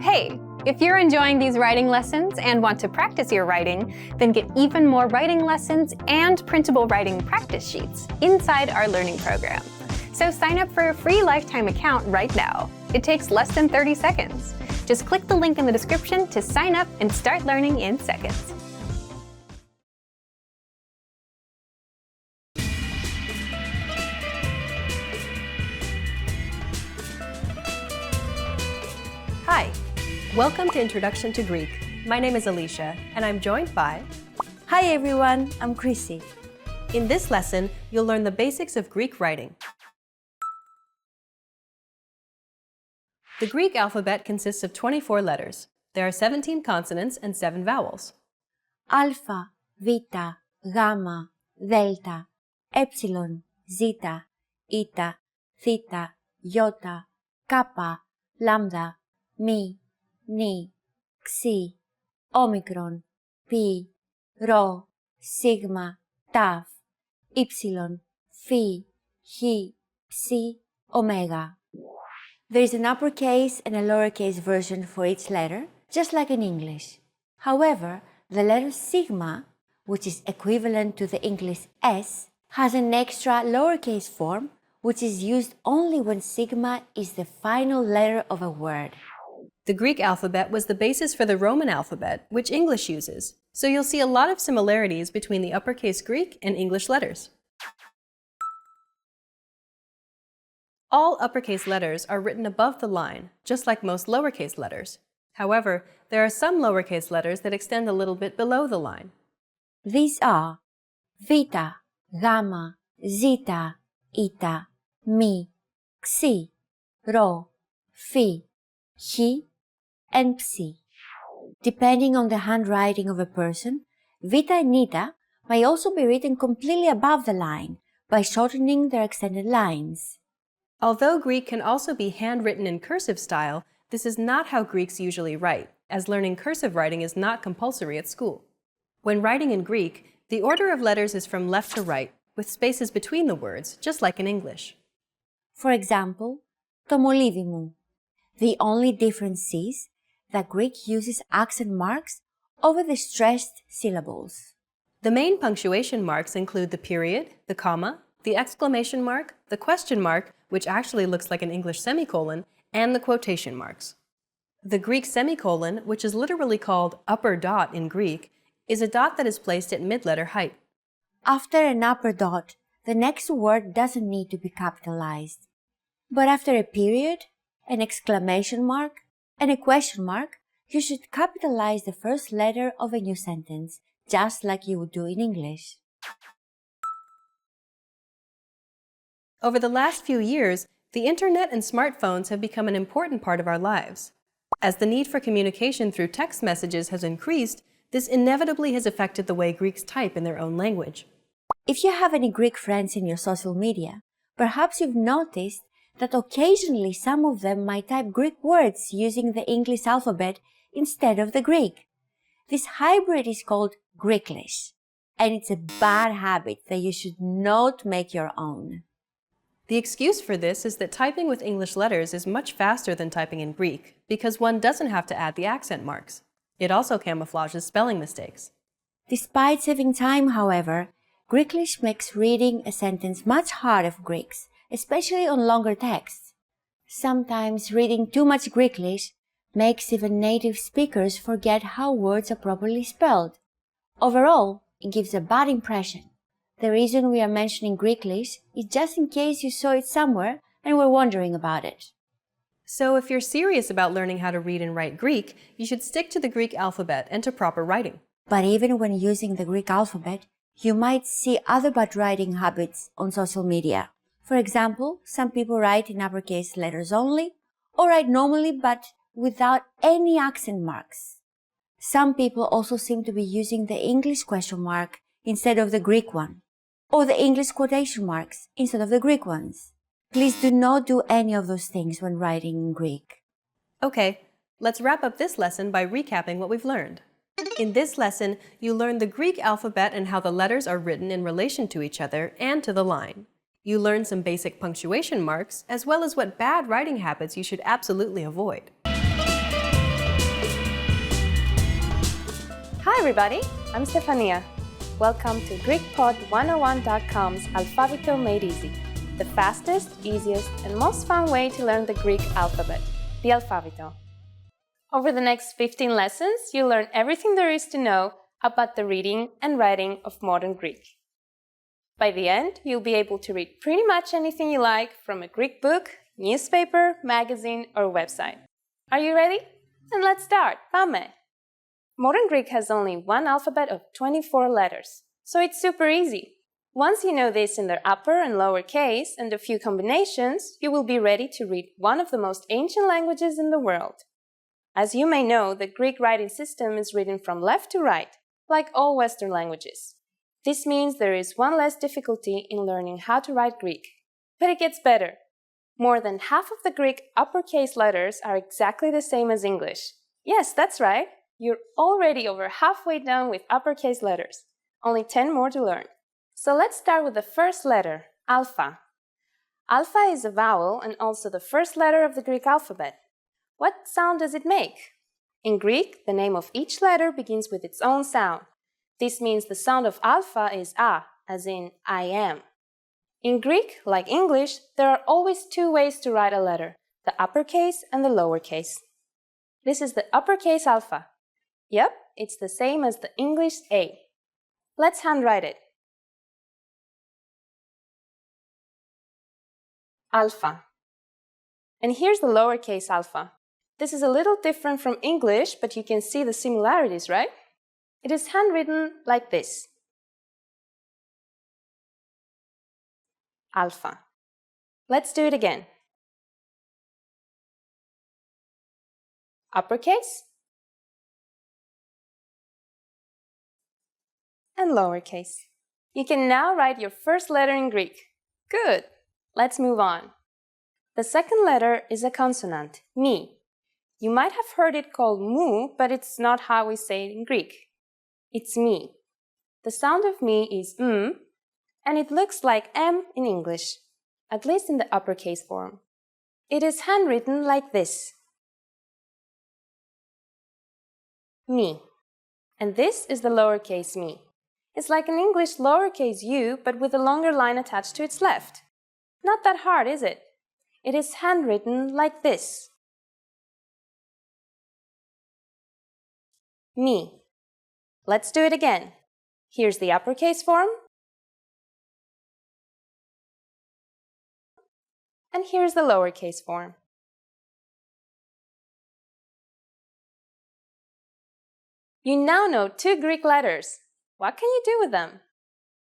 Hey, if you're enjoying these writing lessons and want to practice your writing, then get even more writing lessons and printable writing practice sheets inside our learning program. So sign up for a free lifetime account right now. It takes less than 30 seconds. Just click the link in the description to sign up and start learning in seconds. Hi, welcome to Introduction to Greek. My name is Alicia, and I'm joined by... Hi everyone, I'm Chrissy. In this lesson, you'll learn the basics of Greek writing. The Greek alphabet consists of 24 letters. There are 17 consonants and 7 vowels. Alpha, Β, Γ, Δ, Epsilon, Zeta, Eta, Theta, Iota, Kappa, Lambda, Mi, Ni, Xi, Omicron, Pi, Rho, Sigma, Tau, Ypsilon, Phi, Chi, Psi, Omega. There is an uppercase and a lowercase version for each letter, just like in English. However, the letter sigma, which is equivalent to the English S, has an extra lowercase form, which is used only when sigma is the final letter of a word. The Greek alphabet was the basis for the Roman alphabet, which English uses, so you'll see a lot of similarities between the uppercase Greek and English letters. All uppercase letters are written above the line, just like most lowercase letters. However, there are some lowercase letters that extend a little bit below the line. These are Β, Γ, Zeta, Eta, Mi, Xi, Rho, Phi, Chi, and Psi. Depending on the handwriting of a person, Vita and Eta may also be written completely above the line by shortening their extended lines. Although Greek can also be handwritten in cursive style, this is not how Greeks usually write, as learning cursive writing is not compulsory at school. When writing in Greek, the order of letters is from left to right, with spaces between the words, just like in English. For example, το μολύβι μου. The only difference is that Greek uses accent marks over the stressed syllables. The main punctuation marks include the period, the comma, the exclamation mark, the question mark, which actually looks like an English semicolon, and the quotation marks. The Greek semicolon, which is literally called upper dot in Greek, is a dot that is placed at mid-letter height. After an upper dot, the next word doesn't need to be capitalized. But after a period, an exclamation mark, and a question mark, you should capitalize the first letter of a new sentence, just like you would do in English. Over the last few years, the internet and smartphones have become an important part of our lives. As the need for communication through text messages has increased, this inevitably has affected the way Greeks type in their own language. If you have any Greek friends in your social media, perhaps you've noticed that occasionally some of them might type Greek words using the English alphabet instead of the Greek. This hybrid is called Greeklish, and it's a bad habit that you should not make your own. The excuse for this is that typing with English letters is much faster than typing in Greek because one doesn't have to add the accent marks. It also camouflages spelling mistakes. Despite saving time, however, Greeklish makes reading a sentence much harder for Greeks, especially on longer texts. Sometimes reading too much Greeklish makes even native speakers forget how words are properly spelled. Overall, it gives a bad impression. The reason we are mentioning Greeklish is just in case you saw it somewhere and were wondering about it. So if you're serious about learning how to read and write Greek, you should stick to the Greek alphabet and to proper writing. But even when using the Greek alphabet, you might see other bad writing habits on social media. For example, some people write in uppercase letters only, or write normally but without any accent marks. Some people also seem to be using the English question mark instead of the Greek one, or the English quotation marks instead of the Greek ones. Please do not do any of those things when writing in Greek. Okay, let's wrap up this lesson by recapping what we've learned. In this lesson, you learned the Greek alphabet and how the letters are written in relation to each other and to the line. You learned some basic punctuation marks, as well as what bad writing habits you should absolutely avoid. everybody, I'm Stefania. Welcome to GreekPod101.com's Alphabeto Made Easy, the fastest, easiest, and most fun way to learn the Greek alphabet, the Alphabeto. Over the next 15 lessons, you'll learn everything there is to know about the reading and writing of modern Greek. By the end, you'll be able to read pretty much anything you like from a Greek book, newspaper, magazine, or website. Are you ready? Then let's start. Πάμε! Modern Greek has only one alphabet of 24 letters, so it's super easy. Once you know this in their upper and lower case and a few combinations, you will be ready to read one of the most ancient languages in the world. As you may know, the Greek writing system is written from left to right, like all Western languages. This means there is one less difficulty in learning how to write Greek. But it gets better. More than half of the Greek uppercase letters are exactly the same as English. Yes, that's right. You're already over halfway done with uppercase letters. Only 10 more to learn. So let's start with the first letter, alpha. Alpha is a vowel and also the first letter of the Greek alphabet. What sound does it make? In Greek, the name of each letter begins with its own sound. This means the sound of alpha is a, as in I am. In Greek, like English, there are always two ways to write a letter, the uppercase and the lowercase. This is the uppercase alpha. Yep, it's the same as the English A. Let's handwrite it. Alpha. And here's the lowercase alpha. This is a little different from English, but you can see the similarities, right? It is handwritten like this. Alpha. Let's do it again. Uppercase and lowercase. You can now write your first letter in Greek. Good! Let's move on. The second letter is a consonant, mi. You might have heard it called mu, but it's not how we say it in Greek. It's mi. The sound of mi is and it looks like M in English, at least in the uppercase form. It is handwritten like this. Mi. And this is the lowercase mi. It's like an English lowercase u, but with a longer line attached to its left. Not that hard, is it? It is handwritten like this. Mi. Let's do it again. Here's the uppercase form. And here's the lowercase form. You now know two Greek letters. What can you do with them?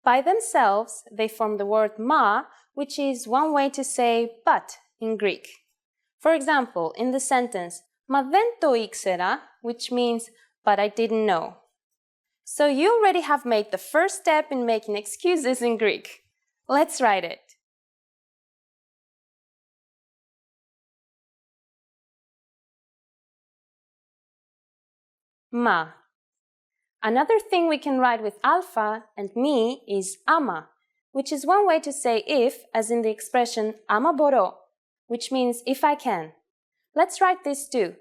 By themselves, they form the word ma, which is one way to say but in Greek. For example, in the sentence, ma δεν το ήξερα, which means but I didn't know. So you already have made the first step in making excuses in Greek. Let's write it. Ma. Another thing we can write with alpha and mi is ama, which is one way to say if, as in the expression ama μπορώ, which means if I can. Let's write this too.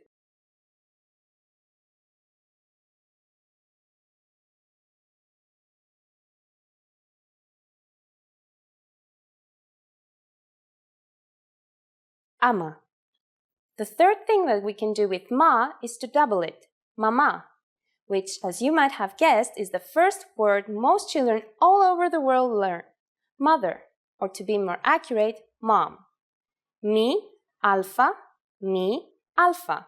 Ama. The third thing that we can do with ma is to double it, mama, which, as you might have guessed, is the first word most children all over the world learn, mother, or to be more accurate, mom. Mi, alpha, mi, alpha.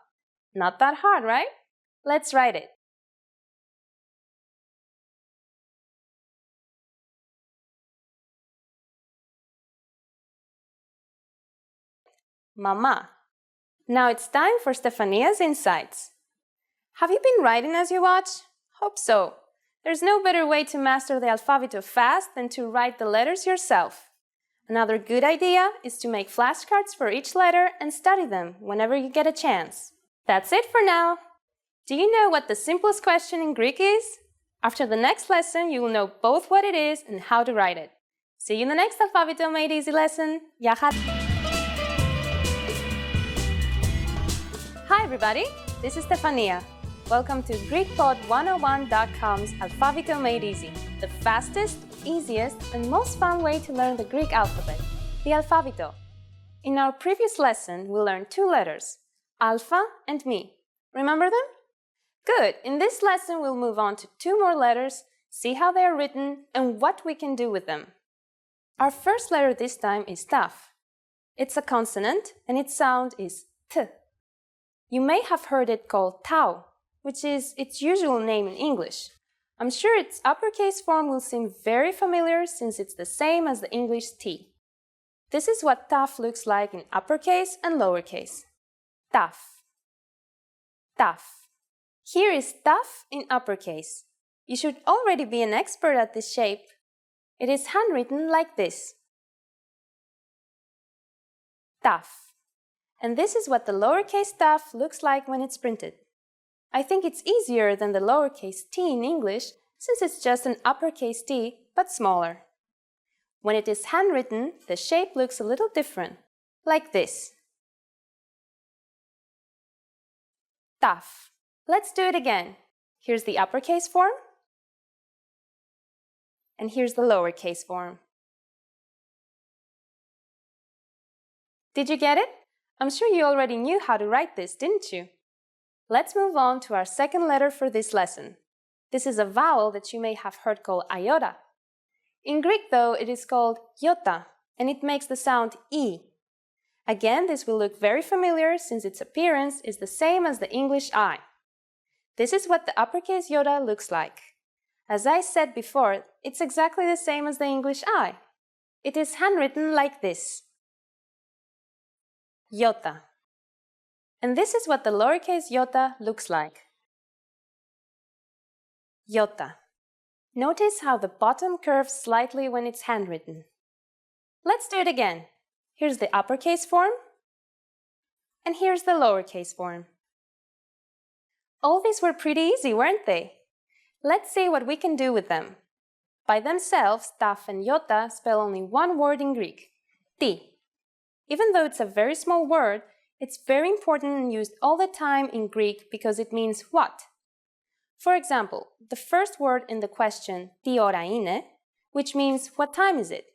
Not that hard, right? Let's write it. Mama. Now it's time for Stefania's insights. Have you been writing as you watch? Hope so. There's no better way to master the Alphabeto fast than to write the letters yourself. Another good idea is to make flashcards for each letter and study them whenever you get a chance. That's it for now. Do you know what the simplest question in Greek is? After the next lesson, you will know both what it is and how to write it. See you in the next Alphabeto Made Easy lesson. Γεια χαρά! Hi everybody, this is Stefania. Welcome to GreekPod101.com's Alphabeto Made Easy, the fastest, easiest, and most fun way to learn the Greek alphabet, the Alphabeto. In our previous lesson, we learned two letters, alpha and mi. Remember them? Good! In this lesson, we'll move on to two more letters, see how they are written, and what we can do with them. Our first letter this time is taf. It's a consonant, and its sound is t. You may have heard it called tau, which is its usual name in English. I'm sure its uppercase form will seem very familiar since it's the same as the English T. This is what taf looks like in uppercase and lowercase. Taf. Taf. Here is taf in uppercase. You should already be an expert at this shape. It is handwritten like this. Taf. And this is what the lowercase taf looks like when it's printed. I think it's easier than the lowercase t in English since it's just an uppercase T but smaller. When it is handwritten, the shape looks a little different, like this. Taf. Let's do it again. Here's the uppercase form, and here's the lowercase form. Did you get it? I'm sure you already knew how to write this, didn't you? Let's move on to our second letter for this lesson. This is a vowel that you may have heard called iota. In Greek, though, it is called iota, and it makes the sound E. Again, this will look very familiar since its appearance is the same as the English I. This is what the uppercase iota looks like. As I said before, it's exactly the same as the English I. It is handwritten like this. Iota. And this is what the lowercase iota looks like. Iota. Notice how the bottom curves slightly when it's handwritten. Let's do it again. Here's the uppercase form, and here's the lowercase form. All these were pretty easy, weren't they? Let's see what we can do with them. By themselves, taf and iota spell only one word in Greek, ti. Even though it's a very small word, it's very important and used all the time in Greek because it means what. For example, the first word in the question, τι ώρα είναι, which means what time is it?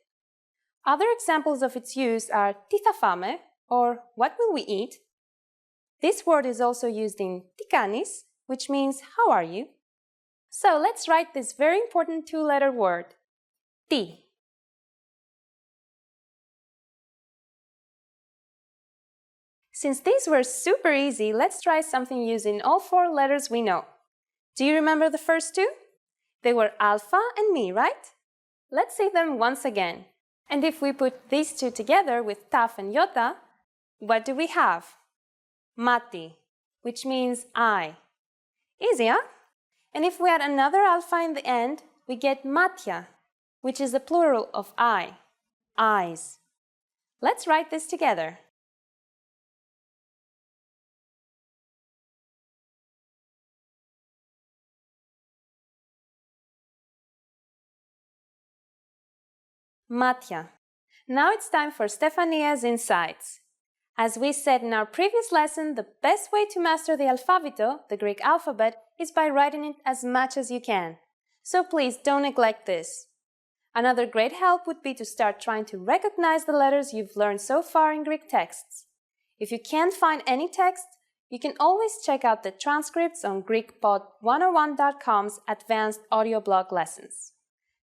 Other examples of its use are τι θα φάμε, or what will we eat? This word is also used in τι κάνεις, which means how are you? So let's write this very important two-letter word, τι. Since these were super easy, let's try something using all four letters we know. Do you remember the first two? They were alpha and mi, right? Let's say them once again. And if we put these two together with taf and iota, what do we have? Mati, which means eye. Easy, huh? And if we add another alpha in the end, we get matya, which is the plural of eye, eyes. Let's write this together. Matya. Now it's time for Stefania's insights. As we said in our previous lesson, the best way to master the alphabeto, the Greek alphabet, is by writing it as much as you can. So please don't neglect this. Another great help would be to start trying to recognize the letters you've learned so far in Greek texts. If you can't find any text, you can always check out the transcripts on GreekPod101.com's advanced audio blog lessons.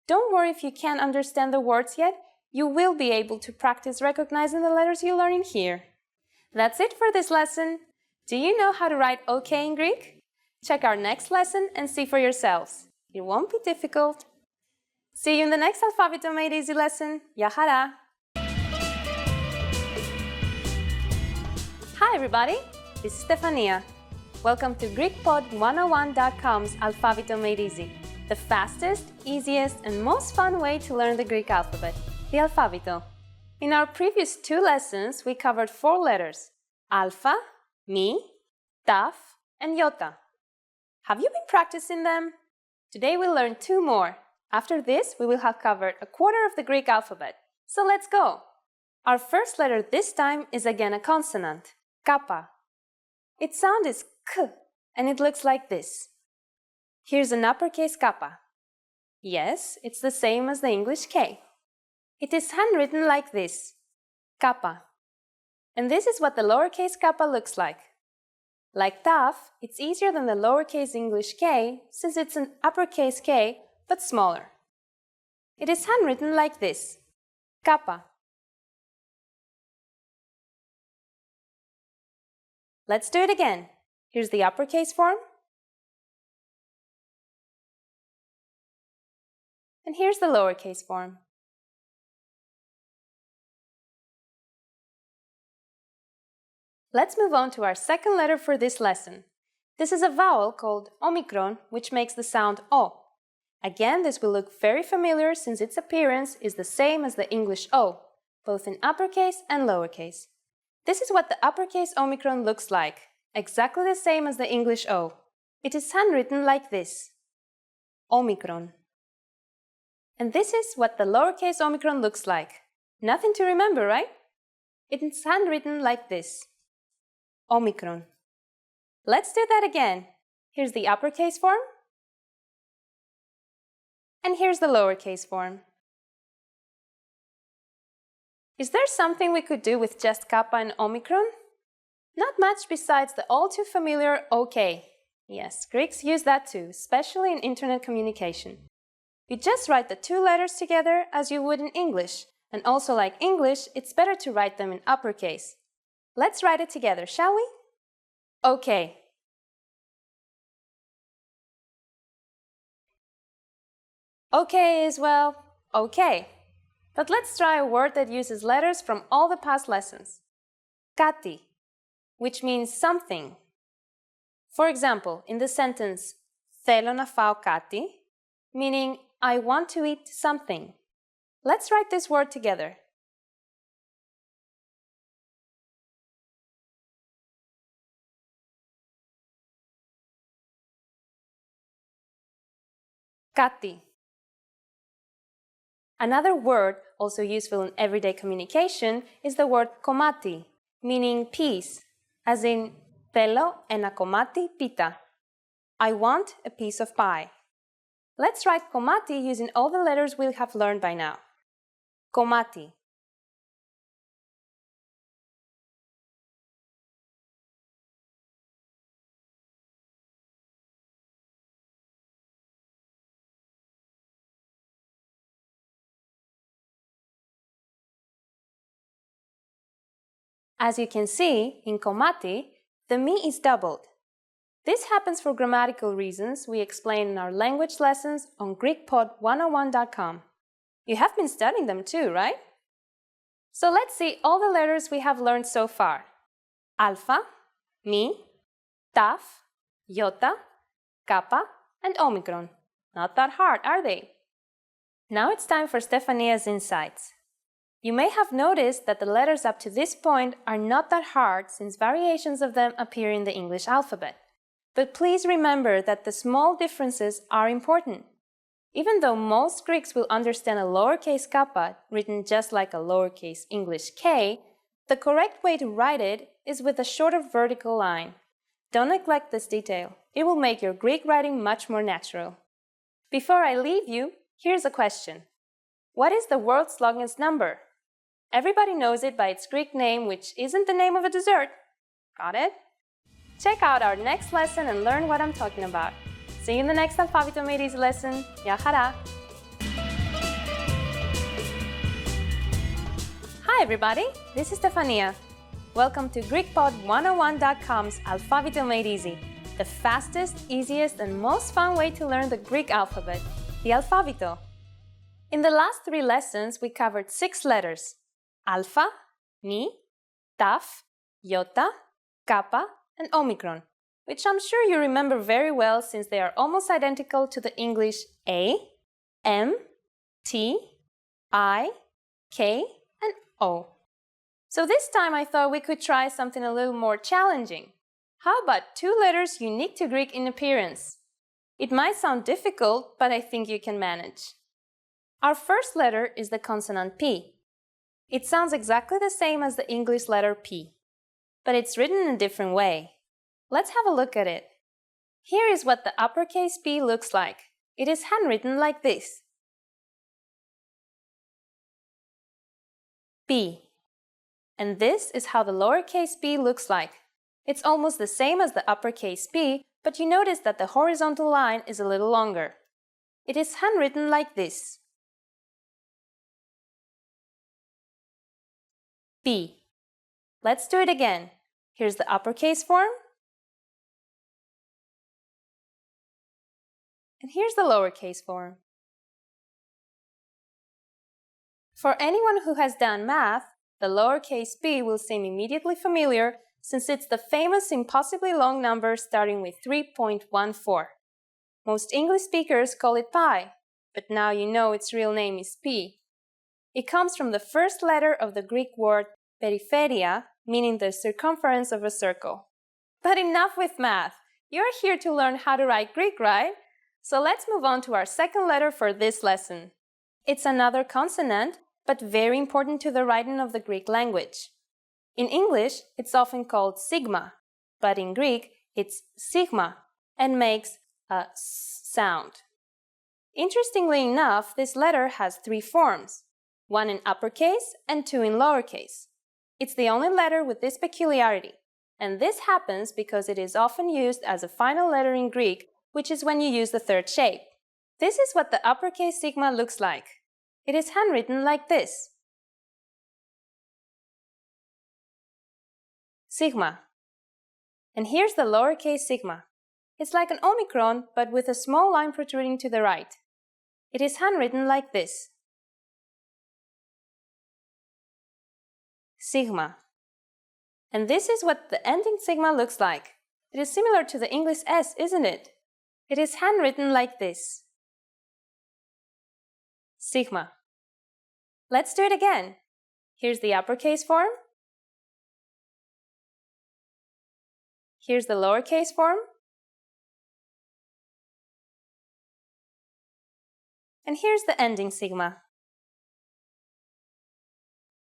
Don't worry if you can't understand the words yet, you will be able to practice recognizing the letters you learn in here. That's it for this lesson. Do you know how to write OK in Greek? Check our next lesson and see for yourselves. It won't be difficult. See you in the next Alphabeto Made Easy lesson. Γεια χαρά! Hi everybody, this is Stefania. Welcome to GreekPod101.com's Alphabeto Made Easy, the fastest, easiest, and most fun way to learn the Greek alphabet, the Alphabeto. In our previous two lessons, we covered four letters, alpha, mi, taf, and iota. Have you been practicing them? Today we'll learn two more. After this, we will have covered a quarter of the Greek alphabet. So let's go! Our first letter this time is again a consonant, kappa. Its sound is k, and it looks like this. Here's an uppercase kappa. Yes, it's the same as the English K. It is handwritten like this, kappa. And this is what the lowercase kappa looks like. Like taf, it's easier than the lowercase English K since it's an uppercase K but smaller. It is handwritten like this, kappa. Let's do it again. Here's the uppercase form. And here's the lowercase form. Let's move on to our second letter for this lesson. This is a vowel called omicron, which makes the sound O. Again, this will look very familiar since its appearance is the same as the English O, both in uppercase and lowercase. This is what the uppercase omicron looks like, exactly the same as the English O. It is handwritten like this, omicron. And this is what the lowercase omicron looks like. Nothing to remember, right? It is handwritten like this, omicron. Let's do that again. Here's the uppercase form. And here's the lowercase form. Is there something we could do with just kappa and omicron? Not much besides the all too familiar OK. Yes, Greeks use that too, especially in internet communication. You just write the two letters together as you would in English, and also like English, it's better to write them in uppercase. Let's write it together, shall we? OK. OK is, well, OK. But let's try a word that uses letters from all the past lessons. Kati, which means something. For example, in the sentence Θέλω να φάω κάτι, meaning I want to eat something. Let's write this word together. Kati. Another word also useful in everyday communication is the word komati, meaning piece, as in Θέλω ένα κομμάτι πίτα. I want a piece of pie. Let's write komati using all the letters we have learned by now. Komati. As you can see, in komati, the mi is doubled. This happens for grammatical reasons we explain in our language lessons on GreekPod101.com. You have been studying them too, right? So let's see all the letters we have learned so far. Alpha, mi, taf, iota, kappa, and omicron. Not that hard, are they? Now it's time for Stefania's insights. You may have noticed that the letters up to this point are not that hard since variations of them appear in the English alphabet. But please remember that the small differences are important. Even though most Greeks will understand a lowercase kappa written just like a lowercase English K, the correct way to write it is with a shorter vertical line. Don't neglect this detail. It will make your Greek writing much more natural. Before I leave you, here's a question. What is the world's longest number? Everybody knows it by its Greek name, which isn't the name of a dessert. Got it? Check out our next lesson and learn what I'm talking about. See you in the next Alphabeto Made Easy lesson. Γεια χαρά! Hi everybody, this is Stefania. Welcome to GreekPod101.com's Alphabeto Made Easy, the fastest, easiest, and most fun way to learn the Greek alphabet, the Alphabeto. In the last 3 lessons, we covered 6 letters: alpha, mi, taf, iota, kappa, and omicron, which I'm sure you remember very well since they are almost identical to the English A, M, T, I, K, and O. So this time I thought we could try something a little more challenging. How about 2 letters unique to Greek in appearance? It might sound difficult, but I think you can manage. Our first letter is the consonant P. It sounds exactly the same as the English letter P, but it's written in a different way. Let's have a look at it. Here is what the uppercase P looks like. It is handwritten like this. P. And this is how the lowercase p looks like. It's almost the same as the uppercase P, but you notice that the horizontal line is a little longer. It is handwritten like this. P. Let's do it again. Here's the uppercase form. And here's the lowercase form. For anyone who has done math, the lowercase p will seem immediately familiar since it's the famous impossibly long number starting with 3.14. Most English speakers call it pi, but now you know its real name is p. It comes from the first letter of the Greek word peripheria, meaning the circumference of a circle. But enough with math! You're here to learn how to write Greek, right? So let's move on to our second letter for this lesson. It's another consonant, but very important to the writing of the Greek language. In English, it's often called sigma, but in Greek, it's sigma and makes a s sound. Interestingly enough, this letter has three forms, one in uppercase and two in lowercase. It's the only letter with this peculiarity, and this happens because it is often used as a final letter in Greek, which is when you use the third shape. This is what the uppercase sigma looks like. It is handwritten like this. Sigma. And here's the lowercase sigma. It's like an omicron, but with a small line protruding to the right. It is handwritten like this. Sigma. And this is what the ending sigma looks like. It is similar to the English S, isn't it? It is handwritten like this. Sigma. Let's do it again. Here's the uppercase form. Here's the lowercase form. And here's the ending sigma.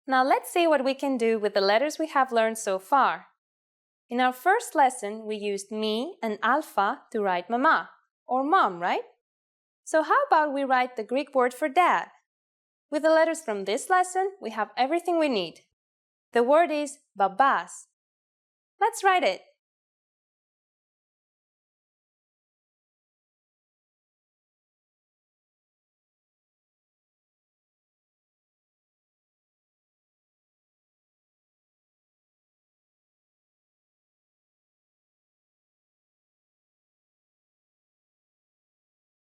Now let's see what we can do with the letters we have learned so far. In our first lesson, we used mi and alpha to write mama, or mom, right? So how about we write the Greek word for dad? With the letters from this lesson, we have everything we need. The word is babas. Let's write it.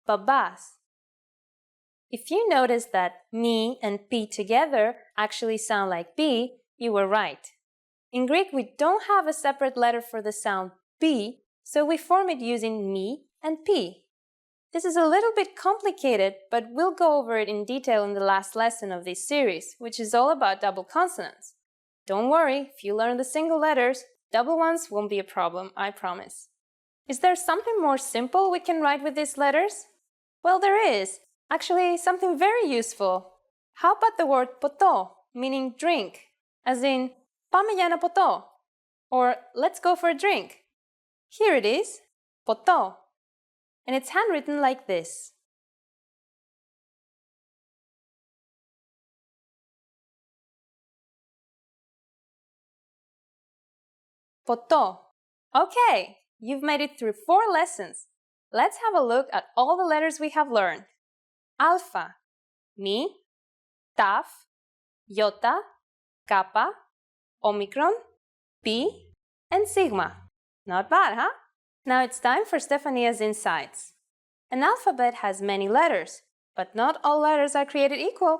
Babas. If you notice that mi and p together actually sound like b, you were right. In Greek, we don't have a separate letter for the sound b, so we form it using mi and p. This is a little bit complicated, but we'll go over it in detail in the last lesson of this series, which is all about double consonants. Don't worry, if you learn the single letters, double ones won't be a problem, I promise. Is there something more simple we can write with these letters? Well, there is. Actually, something very useful. How about the word poto, meaning drink, as in πάμε για ένα ποτό, or let's go for a drink. Here it is, poto, and it's handwritten like this. Poto. Okay, you've made it through 4 lessons. Let's have a look at all the letters we have learned. Alpha, mi, taf, iota, kappa, omicron, pi, and sigma. Not bad, huh? Now it's time for Stefania's insights. An alphabet has many letters, but not all letters are created equal.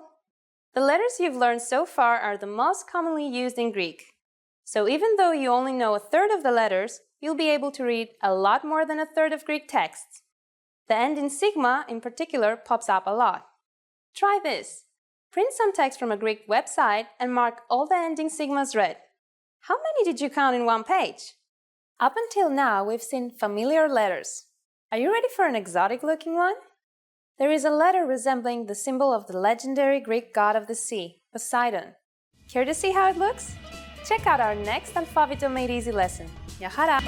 The letters you've learned so far are the most commonly used in Greek. So even though you only know a third of the letters, you'll be able to read a lot more than a third of Greek texts. The ending sigma, in particular, pops up a lot. Try this. Print some text from a Greek website and mark all the ending sigmas red. How many did you count in one page? Up until now, we've seen familiar letters. Are you ready for an exotic-looking one? There is a letter resembling the symbol of the legendary Greek god of the sea, Poseidon. Care to see how it looks? Check out our next Alphabeto Made Easy lesson. Γεια χαρά!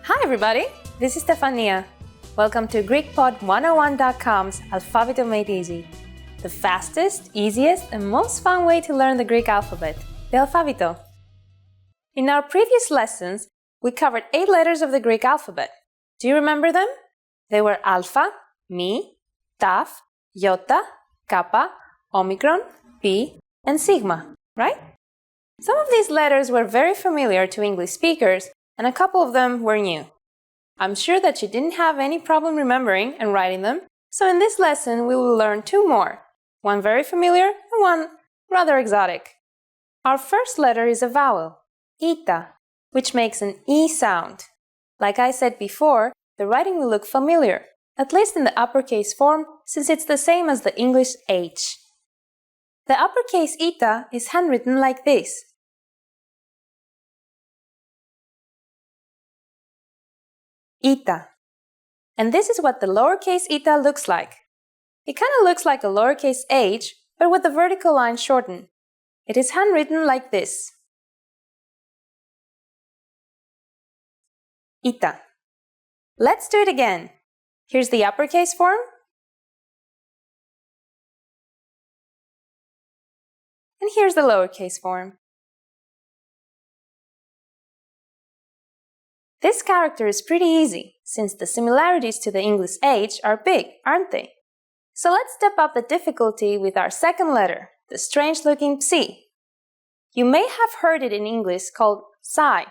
Hi everybody, this is Stefania. Welcome to GreekPod101.com's Alphabeto Made Easy, the fastest, easiest, and most fun way to learn the Greek alphabet, the Alphabeto. In our previous lessons, we covered 8 letters of the Greek alphabet. Do you remember them? They were Alpha, Mi, Taf, Iota, Kappa, Omicron, Pi, and Sigma, right? Some of these letters were very familiar to English speakers, and a couple of them were new. I'm sure that you didn't have any problem remembering and writing them, so in this lesson we will learn 2 more, one very familiar and one rather exotic. Our first letter is a vowel, Ita, which makes an E sound. Like I said before, the writing will look familiar, at least in the uppercase form, since it's the same as the English H. The uppercase Ita is handwritten like this. Ita. And this is what the lowercase Ita looks like. It kind of looks like a lowercase h, but with the vertical line shortened. It is handwritten like this. Ita. Let's do it again. Here's the uppercase form. And here's the lowercase form. This character is pretty easy, since the similarities to the English H are big, aren't they? So let's step up the difficulty with our second letter, the strange-looking psi. You may have heard it in English called psi.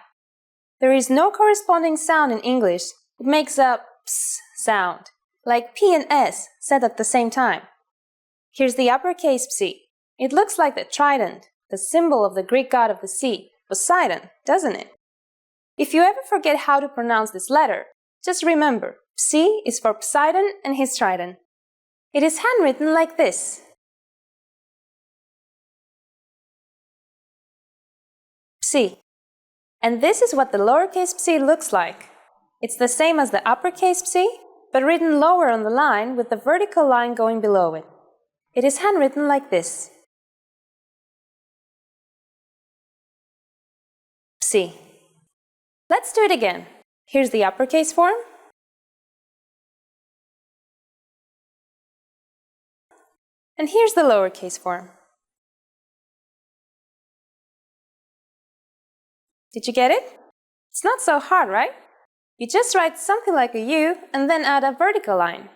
There is no corresponding sound in English. It makes a ps sound, like P and S said at the same time. Here's the uppercase psi. It looks like the trident, the symbol of the Greek god of the sea, Poseidon, doesn't it? If you ever forget how to pronounce this letter, just remember, psi is for Poseidon and his trident. It is handwritten like this. Psi. And this is what the lowercase psi looks like. It's the same as the uppercase psi, but written lower on the line with the vertical line going below it. It is handwritten like this. Psi. Let's do it again. Here's the uppercase form. And here's the lowercase form. Did you get it? It's not so hard, right? You just write something like a U and then add a vertical line.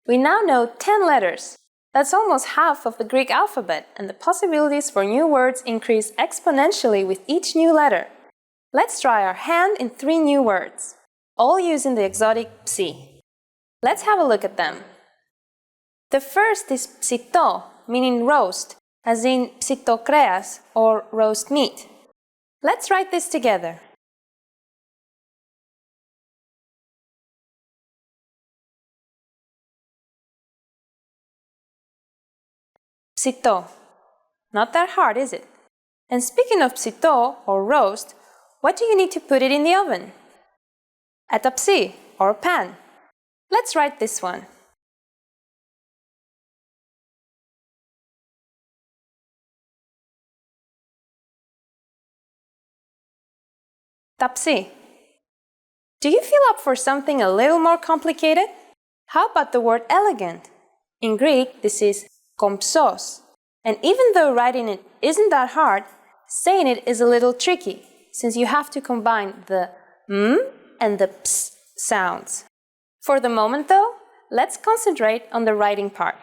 We now know 10 letters. That's almost half of the Greek alphabet, and the possibilities for new words increase exponentially with each new letter. Let's try our hand in 3 new words, all using the exotic psi. Let's have a look at them. The first is psito, meaning roast, as in psitokreas or roast meat. Let's write this together. Psito. Not that hard, is it? And speaking of psito, or roast, what do you need to put it in the oven? A tapsi, or pan. Let's write this one. Tapsi. Do you feel up for something a little more complicated? How about the word elegant? In Greek, this is komψos. And even though writing it isn't that hard, saying it is a little tricky, since you have to combine the m and the ps sounds. For the moment though, let's concentrate on the writing part.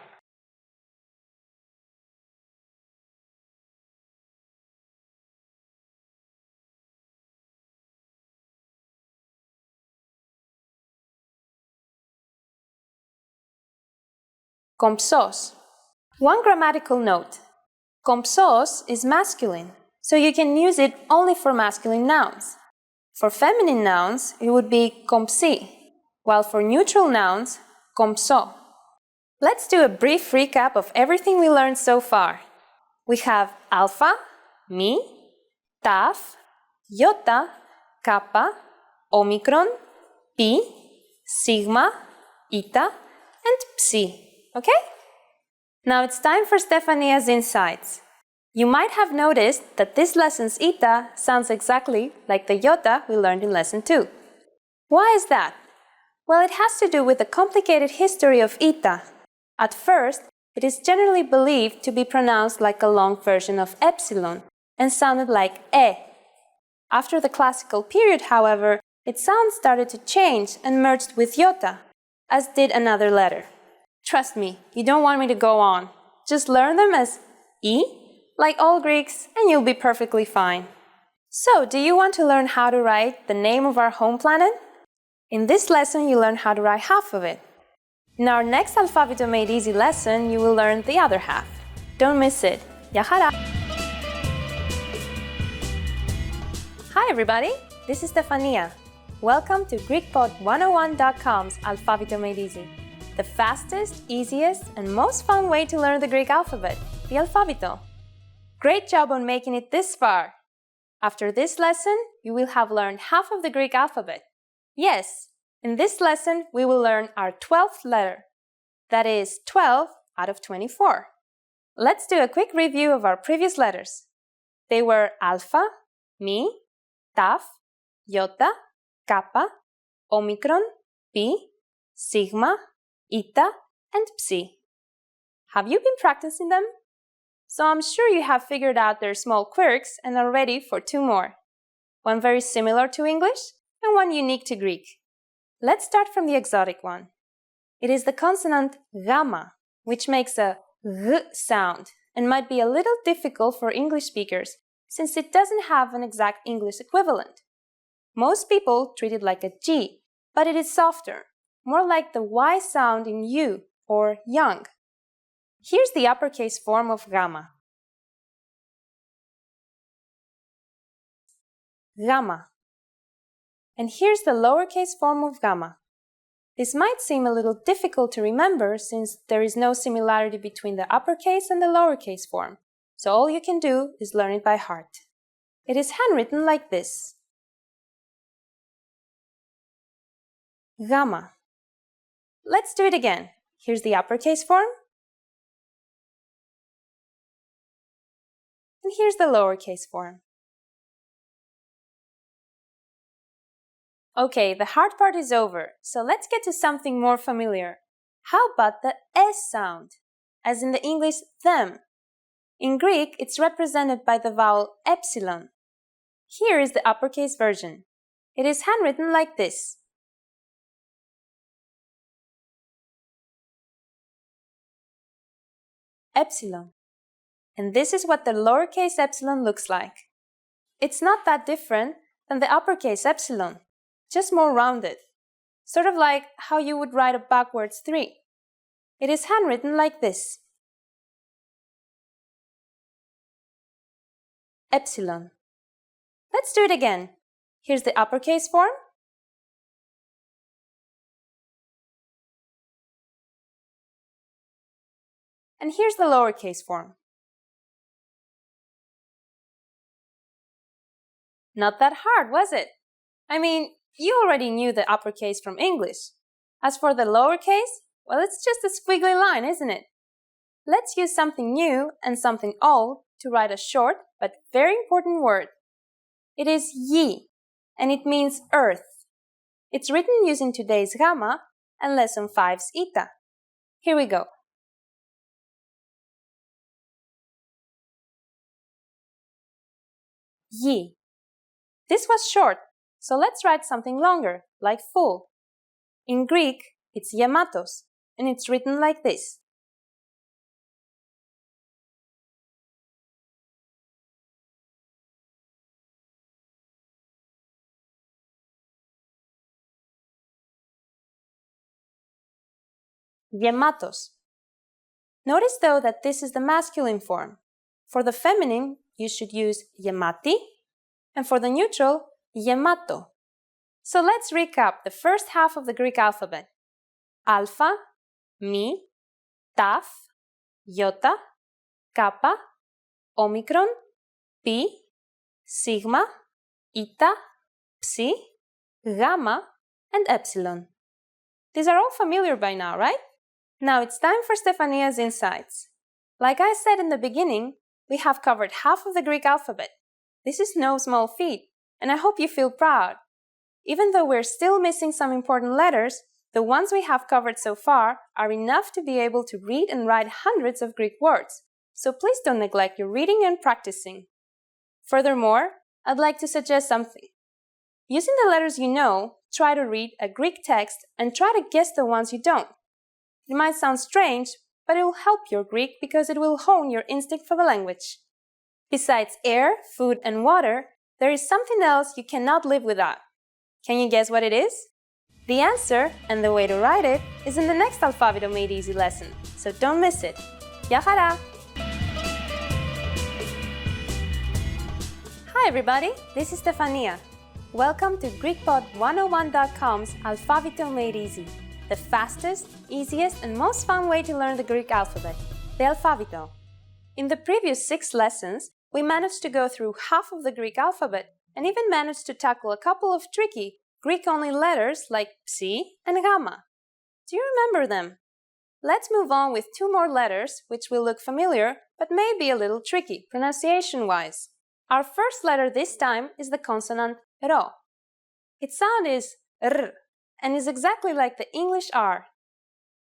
Komψos. One grammatical note. Komψos is masculine, so you can use it only for masculine nouns. For feminine nouns, it would be komψi, while for neutral nouns, komψo. Let's do a brief recap of everything we learned so far. We have alpha, mi, taf, iota, kappa, omicron, pi, sigma, eta, and psi. Okay? Now it's time for Stefania's insights. You might have noticed that this lesson's eta sounds exactly like the iota we learned in lesson 2. Why is that? Well, it has to do with the complicated history of ita. At first, it is generally believed to be pronounced like a long version of epsilon and sounded like e. After the classical period, however, its sound started to change and merged with iota, as did another letter. Trust me, you don't want me to go on. Just learn them as e, like all Greeks, and you'll be perfectly fine. So, do you want to learn how to write the name of our home planet? In this lesson, you learn how to write half of it. In our next Alphabeto Made Easy lesson, you will learn the other half. Don't miss it. Yahara! Hi everybody, this is Stefania. Welcome to GreekPod101.com's Alphabeto Made Easy, the fastest, easiest, and most fun way to learn the Greek alphabet, the Alphabeto. Great job on making it this far! After this lesson, you will have learned half of the Greek alphabet. Yes, in this lesson, we will learn our 12th letter. That is 12 out of 24. Let's do a quick review of our previous letters. They were alpha, mi, taf, iota, kappa, omicron, pi, sigma, eta, and psi. Have you been practicing them? So I'm sure you have figured out their small quirks and are ready for two more. One very similar to English and one unique to Greek. Let's start from the exotic one. It is the consonant gamma, which makes a g sound and might be a little difficult for English speakers since it doesn't have an exact English equivalent. Most people treat it like a G, but it is softer, more like the Y sound in you or young. Here's the uppercase form of gamma. Gamma. And here's the lowercase form of gamma. This might seem a little difficult to remember since there is no similarity between the uppercase and the lowercase form, so all you can do is learn it by heart. It is handwritten like this. Gamma. Let's do it again. Here's the uppercase form. And here's the lowercase form. Okay, the hard part is over, so let's get to something more familiar. How about the S sound, as in the English them? In Greek, it's represented by the vowel epsilon. Here is the uppercase version. It is handwritten like this. Epsilon. And this is what the lowercase epsilon looks like. It's not that different than the uppercase epsilon, just more rounded, sort of like how you would write a backwards 3. It is handwritten like this. Epsilon. Let's do it again. Here's the uppercase form. And here's the lowercase form. Not that hard, was it? I mean, you already knew the uppercase from English. As for the lowercase, well, it's just a squiggly line, isn't it? Let's use something new and something old to write a short but very important word. It is yi, and it means earth. It's written using today's gamma and lesson 5's eta. Here we go. Yi. This was short, so let's write something longer, like full. In Greek, it's yamatos, and it's written like this. Yamatos. Notice though that this is the masculine form. For the feminine, you should use yamati, and for the neutral, yamato. So let's recap the first half of the Greek alphabet. Alpha, mi, taf, iota, kappa, omicron, pi, sigma, eta, psi, gamma, and epsilon. These are all familiar by now, right? Now it's time for Stefania's insights. Like I said in the beginning, we have covered half of the Greek alphabet. This is no small feat, and I hope you feel proud. Even though we're still missing some important letters, the ones we have covered so far are enough to be able to read and write hundreds of Greek words, so please don't neglect your reading and practicing. Furthermore, I'd like to suggest something. Using the letters you know, try to read a Greek text and try to guess the ones you don't. It might sound strange, but it will help your Greek because it will hone your instinct for the language. Besides air, food, and water, there is something else you cannot live without. Can you guess what it is? The answer and the way to write it is in the next Alphabeto Made Easy lesson, so don't miss it. Γεια χαρά! Hi everybody, this is Stefania. Welcome to GreekPod101.com's Alphabeto Made Easy, the fastest, easiest, and most fun way to learn the Greek alphabet, the Alphabeto. In the previous 6 lessons, we managed to go through half of the Greek alphabet and even managed to tackle a couple of tricky Greek-only letters like psi and gamma. Do you remember them? Let's move on with 2 more letters which will look familiar but may be a little tricky pronunciation-wise. Our first letter this time is the consonant ro. Its sound is r and is exactly like the English R.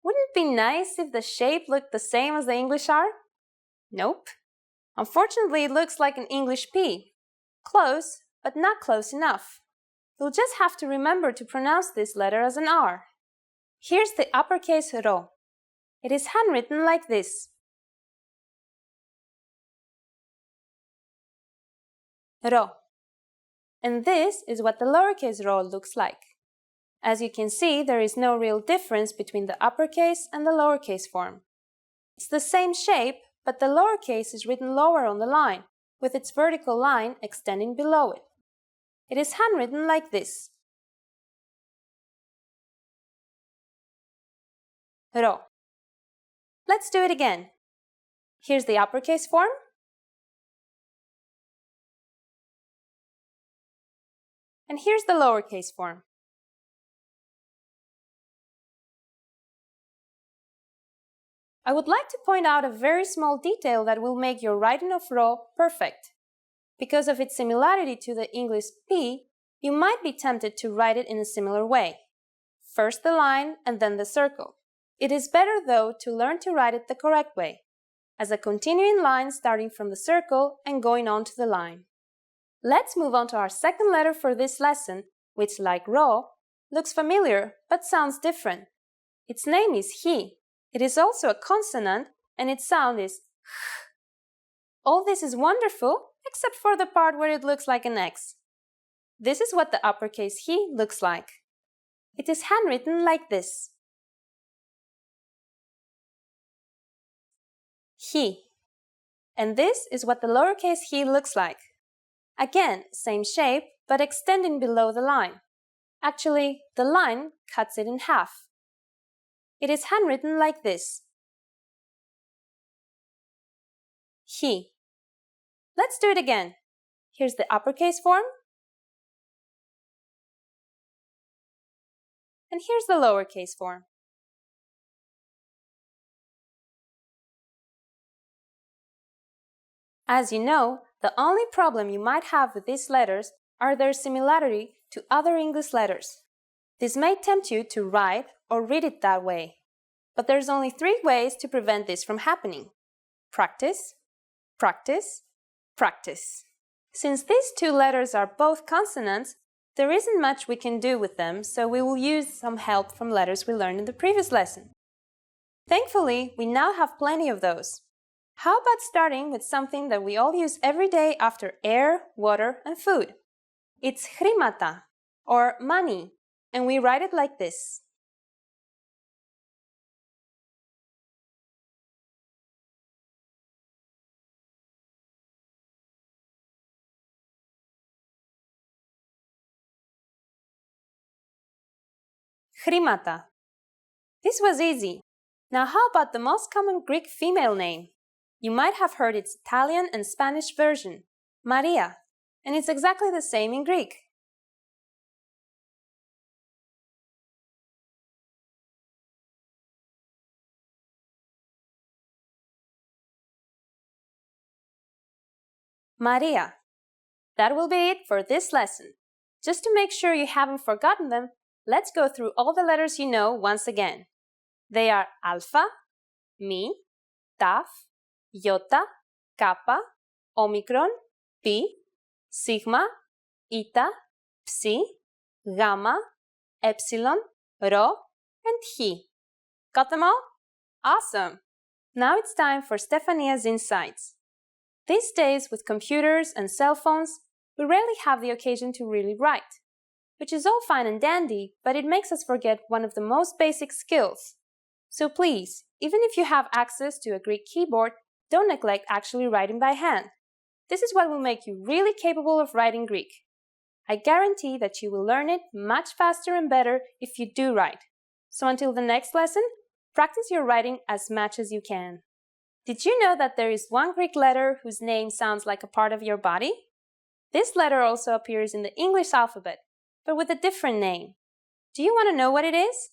Wouldn't it be nice if the shape looked the same as the English R? Nope. Unfortunately, it looks like an English P. Close, but not close enough. You'll just have to remember to pronounce this letter as an R. Here's the uppercase ro. It is handwritten like this. Ro. And this is what the lowercase ro looks like. As you can see, there is no real difference between the uppercase and the lowercase form. It's the same shape, but the lowercase is written lower on the line, with its vertical line extending below it. It is handwritten like this. Ro. Let's do it again. Here's the uppercase form. And here's the lowercase form. I would like to point out a very small detail that will make your writing of ro perfect. Because of its similarity to the English P, you might be tempted to write it in a similar way. First the line and then the circle. It is better, though, to learn to write it the correct way, as a continuing line starting from the circle and going on to the line. Let's move on to our second letter for this lesson, which, like ro, looks familiar but sounds different. Its name is he. It is also a consonant, and its sound is h. All this is wonderful, except for the part where it looks like an X. This is what the uppercase he looks like. It is handwritten like this. He. And this is what the lowercase he looks like. Again, same shape, but extending below the line. Actually, the line cuts it in half. It is handwritten like this. He. Let's do it again. Here's the uppercase form. And here's the lowercase form. As you know, the only problem you might have with these letters are their similarity to other English letters. This may tempt you to write or read it that way. But there's only 3 ways to prevent this from happening. Practice, practice, practice. Since these 2 letters are both consonants, there isn't much we can do with them, so we will use some help from letters we learned in the previous lesson. Thankfully, we now have plenty of those. How about starting with something that we all use every day after air, water, and food? It's χρήματα, or money, and we write it like this. Χρήματα. This was easy. Now how about the most common Greek female name? You might have heard its Italian and Spanish version, Maria, and it's exactly the same in Greek. Maria. That will be it for this lesson. Just to make sure you haven't forgotten them, let's go through all the letters you know once again. They are alpha, mi, taf, iota, kappa, omicron, pi, sigma, eta, psi, gamma, epsilon, rho, and chi. Got them all? Awesome! Now it's time for Stefania's insights. These days, with computers and cell phones, we rarely have the occasion to really write, which is all fine and dandy, but it makes us forget one of the most basic skills. So please, even if you have access to a Greek keyboard, don't neglect actually writing by hand. This is what will make you really capable of writing Greek. I guarantee that you will learn it much faster and better if you do write. So until the next lesson, practice your writing as much as you can. Did you know that there is one Greek letter whose name sounds like a part of your body? This letter also appears in the English alphabet, but with a different name. Do you want to know what it is?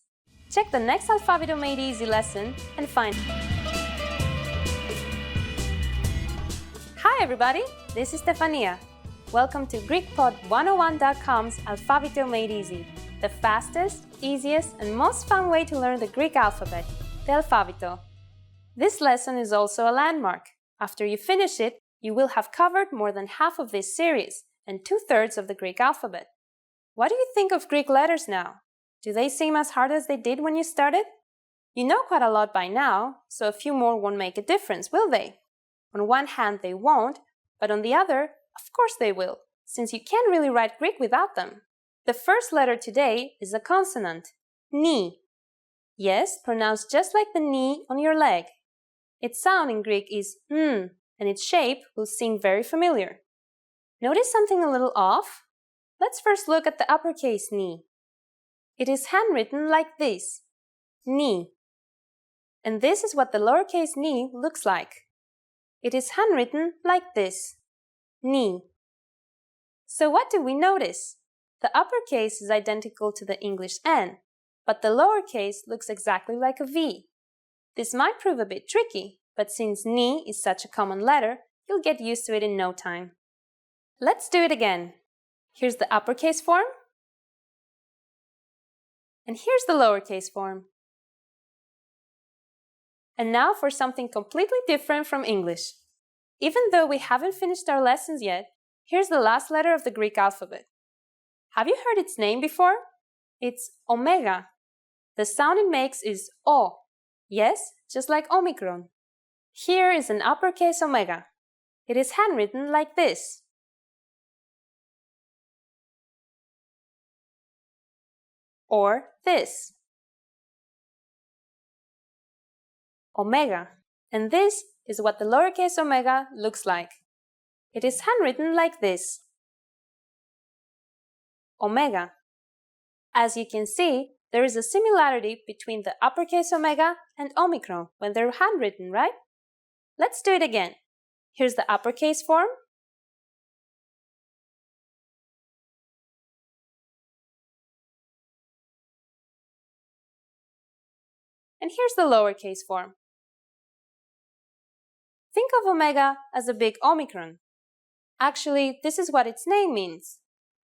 Check the next Alphabeto Made Easy lesson and find it. Hi everybody, this is Stefania. Welcome to GreekPod101.com's Alphabeto Made Easy, the fastest, easiest, and most fun way to learn the Greek alphabet, the Alphabeto. This lesson is also a landmark. After you finish it, you will have covered more than half of this series and 2/3 of the Greek alphabet. What do you think of Greek letters now? Do they seem as hard as they did when you started? You know quite a lot by now, so a few more won't make a difference, will they? On one hand, they won't, but on the other, of course they will, since you can't really write Greek without them. The first letter today is a consonant, ni. Yes, pronounced just like the knee on your leg. Its sound in Greek is and its shape will seem very familiar. Notice something a little off? Let's first look at the uppercase ni. It is handwritten like this, ni. And this is what the lowercase ni looks like. It is handwritten like this, ni. So what do we notice? The uppercase is identical to the English N, but the lowercase looks exactly like a V. This might prove a bit tricky, but since ni is such a common letter, you'll get used to it in no time. Let's do it again. Here's the uppercase form, and here's the lowercase form. And now for something completely different from English. Even though we haven't finished our lessons yet, here's the last letter of the Greek alphabet. Have you heard its name before? It's omega. The sound it makes is O. Yes, just like omicron. Here is an uppercase omega. It is handwritten like this. Or this. Omega. And this is what the lowercase omega looks like. It is handwritten like this. Omega. As you can see, there is a similarity between the uppercase omega and omicron when they're handwritten, right? Let's do it again. Here's the uppercase form. And here's the lowercase form. Think of omega as a big omicron. Actually, this is what its name means.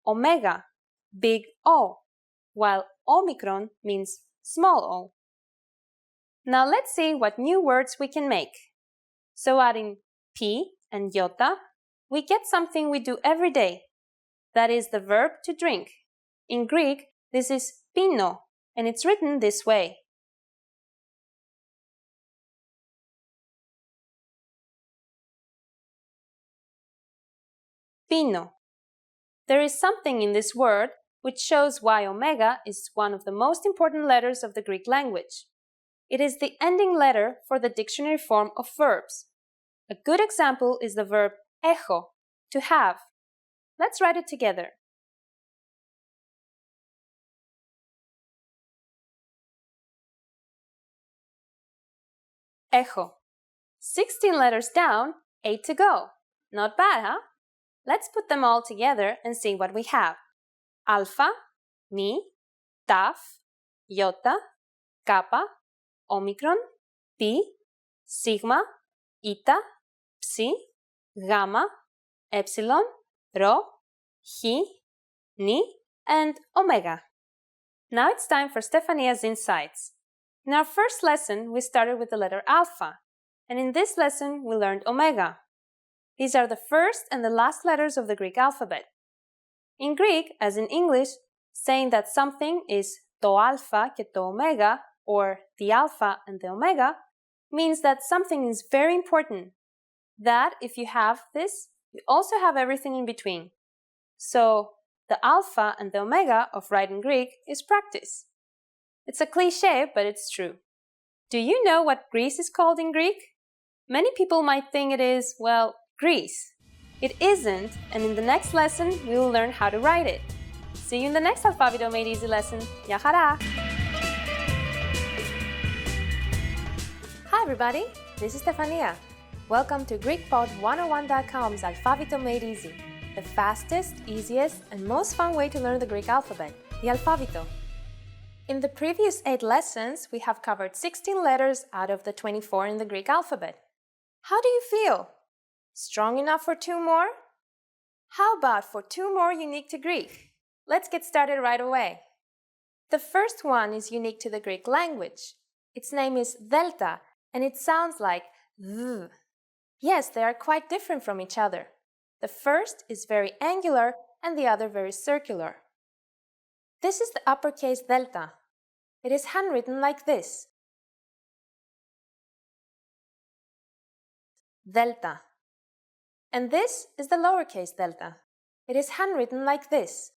Omega, big O, while omicron means small o. Now let's see what new words we can make. So adding pi and iota, we get something we do every day. That is the verb to drink. In Greek, this is pino, and it's written this way. Pino. There is something in this word which shows why omega is one of the most important letters of the Greek language. It is the ending letter for the dictionary form of verbs. A good example is the verb έχω, to have. Let's write it together. Έχω. 16 letters down, 8 to go. Not bad, huh? Let's put them all together and see what we have. Alpha, mi, taf, iota, kappa, omicron, pi, sigma, eta, psi, gamma, epsilon, rho, chi, ni, and omega. Now it's time for Stefania's insights. In our first lesson, we started with the letter alpha, and in this lesson, we learned omega. These are the first and the last letters of the Greek alphabet. In Greek, as in English, saying that something is to alpha και το omega, or the alpha and the omega, means that something is very important. That if you have this, you also have everything in between. So, the alpha and the omega of writing Greek is practice. It's a cliché, but it's true. Do you know what Greece is called in Greek? Many people might think it is, well, Greece. It isn't, and in the next lesson, we will learn how to write it. See you in the next Alphabeto Made Easy lesson. Γεια χαρά! Hi everybody, this is Stefania. Welcome to GreekPod101.com's Alphabeto Made Easy, the fastest, easiest, and most fun way to learn the Greek alphabet, the Alphabeto. In the previous 8 lessons, we have covered 16 letters out of the 24 in the Greek alphabet. How do you feel? Strong enough for 2 more? How about for 2 more unique to Greek? Let's get started right away. The first one is unique to the Greek language. Its name is delta, and it sounds like th. Yes, they are quite different from each other. The first is very angular and the other very circular. This is the uppercase delta. It is handwritten like this. Delta. And this is the lowercase delta. It is handwritten like this.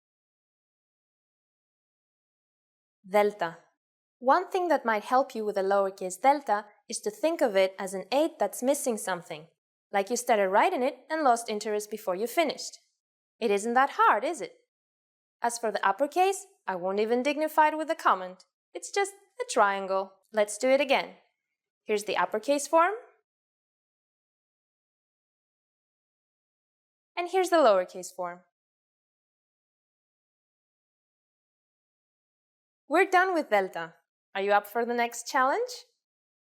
Delta. One thing that might help you with the lowercase delta is to think of it as an 8 that's missing something, like you started writing it and lost interest before you finished. It isn't that hard, is it? As for the uppercase, I won't even dignify it with a comment. It's just a triangle. Let's do it again. Here's the uppercase form. And here's the lowercase form. We're done with delta. Are you up for the next challenge?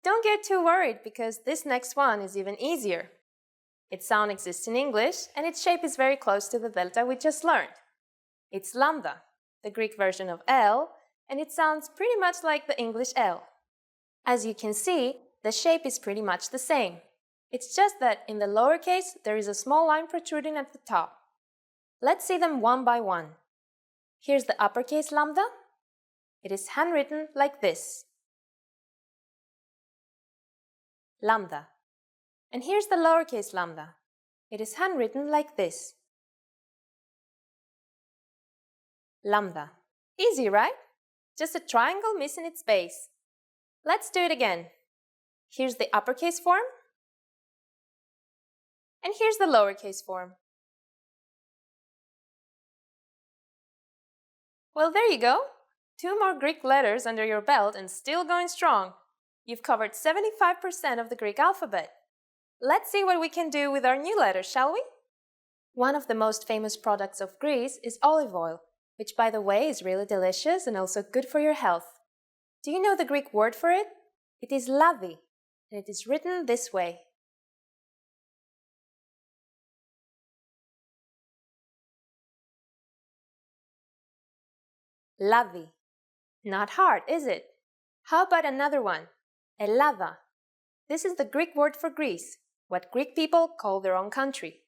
Don't get too worried because this next one is even easier. Its sound exists in English and its shape is very close to the delta we just learned. It's lambda, the Greek version of L, and it sounds pretty much like the English L. As you can see, the shape is pretty much the same. It's just that in the lowercase, there is a small line protruding at the top. Let's see them one by one. Here's the uppercase lambda. It is handwritten like this. Lambda. And here's the lowercase lambda. It is handwritten like this. Lambda. Easy, right? Just a triangle missing its base. Let's do it again. Here's the uppercase form. And here's the lowercase form. Well, there you go. 2 more Greek letters under your belt and still going strong. You've covered 75% of the Greek alphabet. Let's see what we can do with our new letters, shall we? One of the most famous products of Greece is olive oil, which by the way is really delicious and also good for your health. Do you know the Greek word for it? It is lavi, and it is written this way. Lavi. Not hard, is it? How about another one? Ελλάδα. This is the Greek word for Greece, what Greek people call their own country.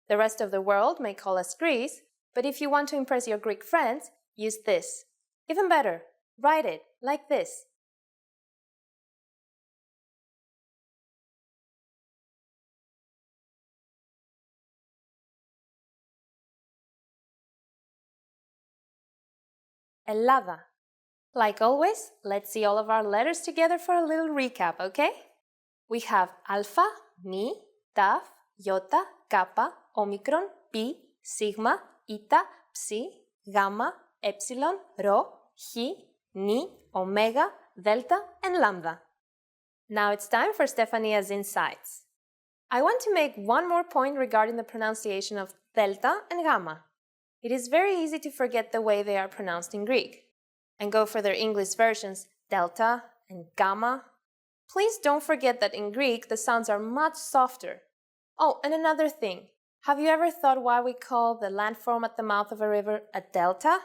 The rest of the world may call us Greece, but if you want to impress your Greek friends, use this. Even better, write it like this. Ελλάδα. Like always, let's see all of our letters together for a little recap, okay? We have alpha, mi, taf, iota, kappa, omicron, pi, sigma, eta, psi, gamma, epsilon, rho, chi, ni, omega, delta, and lambda. Now it's time for Stefania's insights. I want to make one more point regarding the pronunciation of delta and gamma. It is very easy to forget the way they are pronounced in Greek and go for their English versions, delta and gamma. Please don't forget that in Greek, the sounds are much softer. Oh, and another thing. Have you ever thought why we call the landform at the mouth of a river a delta?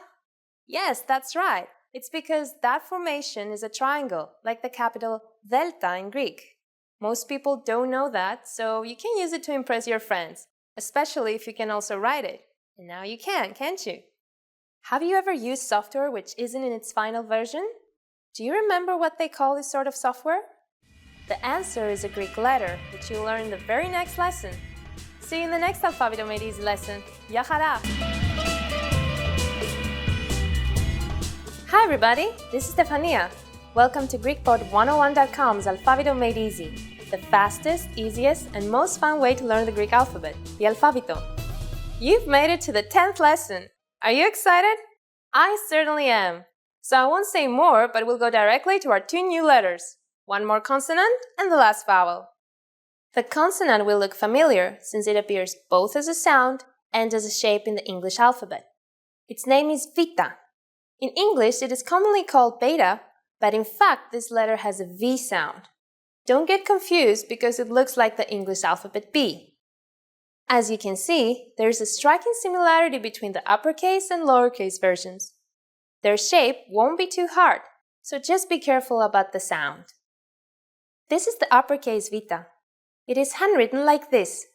Yes, that's right. It's because that formation is a triangle, like the capital delta in Greek. Most people don't know that, so you can use it to impress your friends, especially if you can also write it. And now you can, can't you? Have you ever used software which isn't in its final version? Do you remember what they call this sort of software? The answer is a Greek letter, which you'll learn in the very next lesson. See you in the next Alphabeto Made Easy lesson. Γεια χαρά! Hi everybody, this is Stefania. Welcome to GreekPod101.com's Alphabeto Made Easy, the fastest, easiest, and most fun way to learn the Greek alphabet, the Alphabeto. You've made it to the 10th lesson. Are you excited? I certainly am. So I won't say more, but we'll go directly to our 2 new letters. One more consonant and the last vowel. The consonant will look familiar since it appears both as a sound and as a shape in the English alphabet. Its name is Vita. In English, it is commonly called beta, but in fact, this letter has a V sound. Don't get confused because it looks like the English alphabet B. As you can see, there is a striking similarity between the uppercase and lowercase versions. Their shape won't be too hard, so just be careful about the sound. This is the uppercase Vita. It is handwritten like this.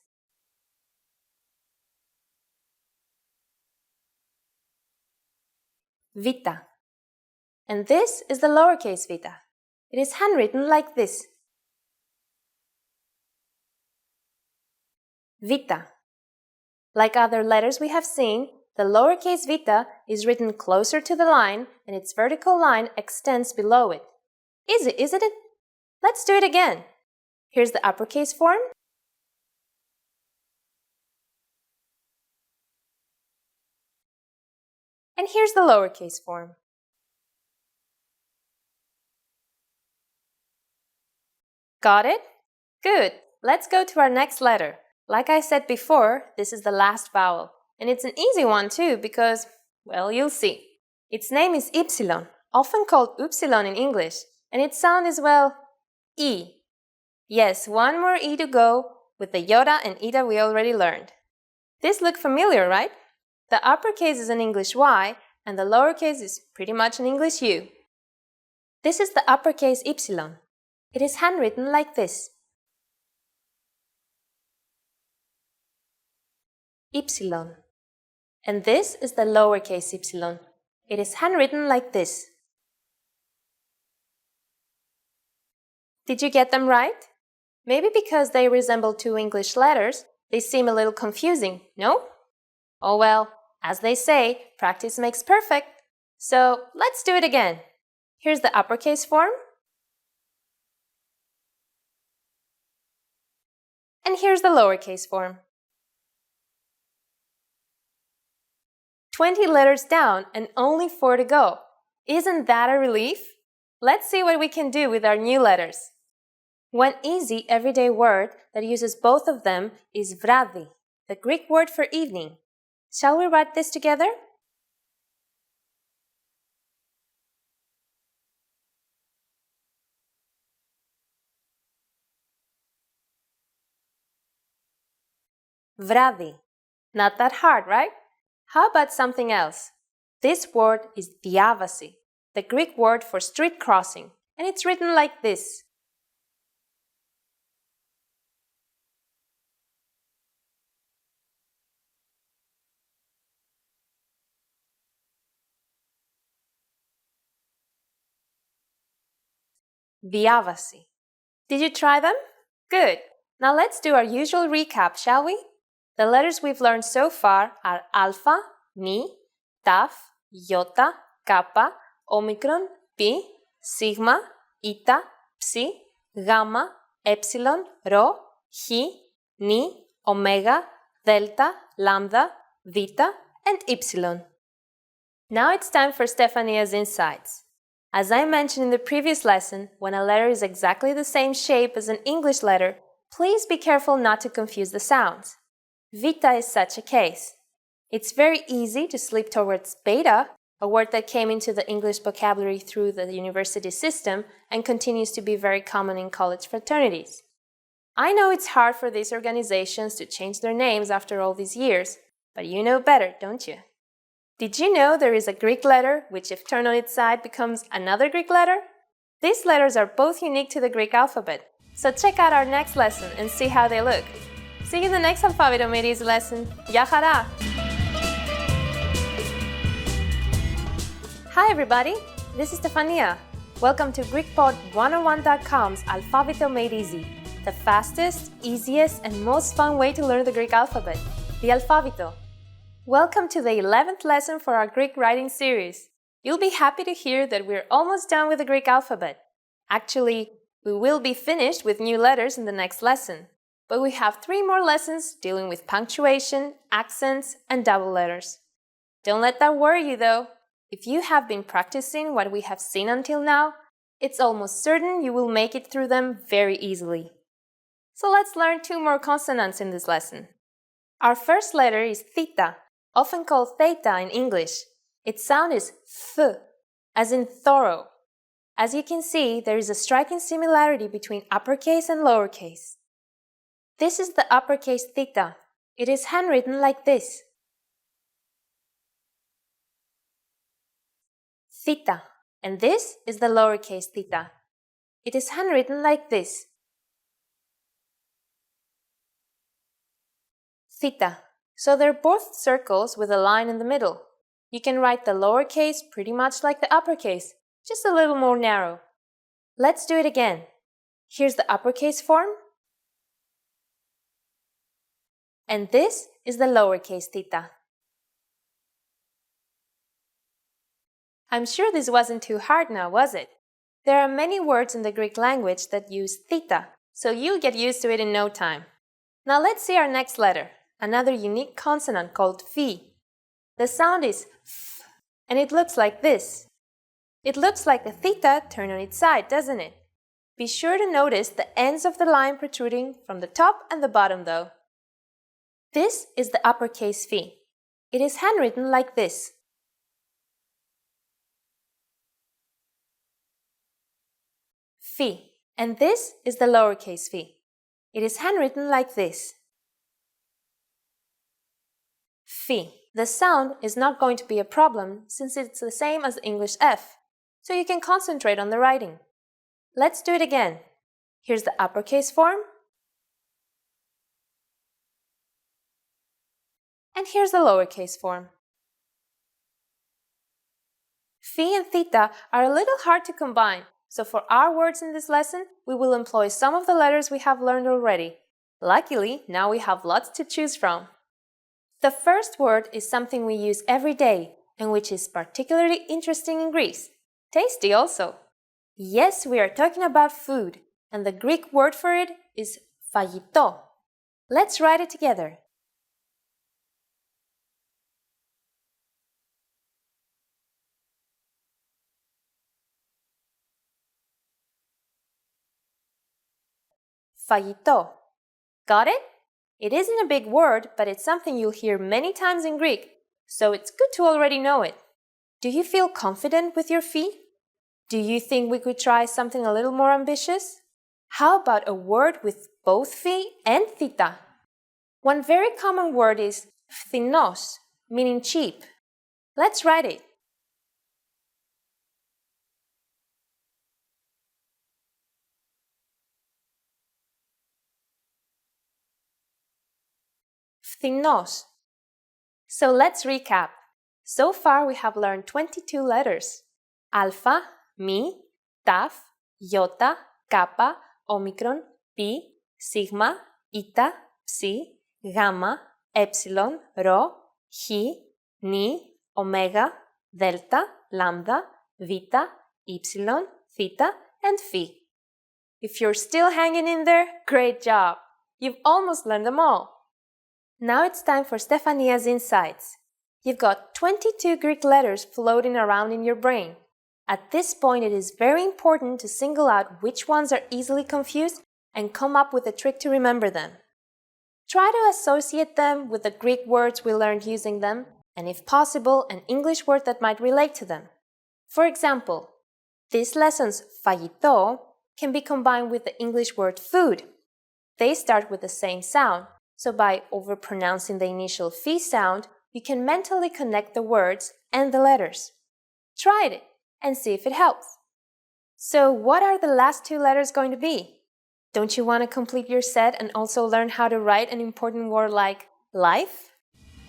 Vita. And this is the lowercase Vita. It is handwritten like this. Vita. Like other letters we have seen, the lowercase Vita is written closer to the line and its vertical line extends below it. Easy, isn't it? Let's do it again. Here's the uppercase form. And here's the lowercase form. Got it? Good. Let's go to our next letter. Like I said before, this is the last vowel. And it's an easy one too because, well, you'll see. Its name is Y, often called upsilon in English. And its sound is, well, E. Yes, one more E to go with the iota and eta we already learned. This look familiar, right? The uppercase is an English Y and the lowercase is pretty much an English U. This is the uppercase Y. It is handwritten like this. Y. And this is the lowercase y. It is handwritten like this. Did you get them right? Maybe because they resemble 2 English letters, they seem a little confusing, no? Oh well, as they say, practice makes perfect. So let's do it again. Here's the uppercase form. And here's the lowercase form. 20 letters down and only 4 to go. Isn't that a relief? Let's see what we can do with our new letters. One easy everyday word that uses both of them is vradi, the Greek word for evening. Shall we write this together? Vradi. Not that hard, right? How about something else? This word is diávasi, the Greek word for street crossing, and it's written like this. Diávasi. Did you try them? Good. Now let's do our usual recap, shall we? The letters we've learned so far are alpha, mi, taf, iota, kappa, omicron, pi, sigma, eta, psi, gamma, epsilon, rho, chi, ni, omega, delta, lambda, vita, and ypsilon. Now it's time for Stefania's insights. As I mentioned in the previous lesson, when a letter is exactly the same shape as an English letter, please be careful not to confuse the sounds. Vita is such a case. It's very easy to slip towards beta, a word that came into the English vocabulary through the university system and continues to be very common in college fraternities. I know it's hard for these organizations to change their names after all these years, but you know better, don't you? Did you know there is a Greek letter which, if turned on its side, becomes another Greek letter? These letters are both unique to the Greek alphabet, so check out our next lesson and see how they look. See you in the next Alphabeto Made Easy lesson. Γεια χαρά! Hi everybody, this is Stefania. Welcome to GreekPod101.com's Alphabeto Made Easy, the fastest, easiest, and most fun way to learn the Greek alphabet, the Alphabeto. Welcome to the 11th lesson for our Greek writing series. You'll be happy to hear that we're almost done with the Greek alphabet. Actually, we will be finished with new letters in the next lesson, but we have 3 more lessons dealing with punctuation, accents, and double letters. Don't let that worry you though. If you have been practicing what we have seen until now, it's almost certain you will make it through them very easily. So let's learn 2 more consonants in this lesson. Our first letter is theta, often called theta in English. Its sound is th, as in thorough. As you can see, there is a striking similarity between uppercase and lowercase. This is the uppercase theta. It is handwritten like this. Theta, and this is the lowercase theta. It is handwritten like this. Theta. So they're both circles with a line in the middle. You can write the lowercase pretty much like the uppercase, just a little more narrow. Let's do it again. Here's the uppercase form. And this is the lowercase theta. I'm sure this wasn't too hard now, was it? There are many words in the Greek language that use theta, so you'll get used to it in no time. Now let's see our next letter, another unique consonant called phi. The sound is f, and it looks like this. It looks like the theta turned on its side, doesn't it? Be sure to notice the ends of the line protruding from the top and the bottom though. This is the uppercase phi. It is handwritten like this. Phi, and this is the lowercase phi. It is handwritten like this. Phi. The sound is not going to be a problem since it's the same as the English F, so you can concentrate on the writing. Let's do it again. Here's the uppercase form. And here's the lowercase form. Phi and theta are a little hard to combine, so for our words in this lesson, we will employ some of the letters we have learned already. Luckily, now we have lots to choose from. The first word is something we use every day and which is particularly interesting in Greece. Tasty also. Yes, we are talking about food, and the Greek word for it is φαγητό. Let's write it together. Φαγητό. Got it? It isn't a big word, but it's something you'll hear many times in Greek, so it's good to already know it. Do you feel confident with your phi? Do you think we could try something a little more ambitious? How about a word with both phi and theta? One very common word is fthinoos, meaning cheap. Let's write it. Fthinoos. So let's recap. So far we have learned 22 letters. Alpha, mi, taf, iota, kappa, omicron, pi, sigma, eta, psi, gamma, epsilon, rho, chi, ni, omega, delta, lambda, vita, ypsilon, theta, and phi. If you're still hanging in there, great job! You've almost learned them all. Now it's time for Stefania's insights. You've got 22 Greek letters floating around in your brain. At this point, it is very important to single out which ones are easily confused and come up with a trick to remember them. Try to associate them with the Greek words we learned using them, and if possible, an English word that might relate to them. For example, this lesson's φαγητό can be combined with the English word food. They start with the same sound, so by overpronouncing the initial phi sound, you can mentally connect the words and the letters. Try it and see if it helps. So what are the last two letters going to be? Don't you want to complete your set and also learn how to write an important word like life?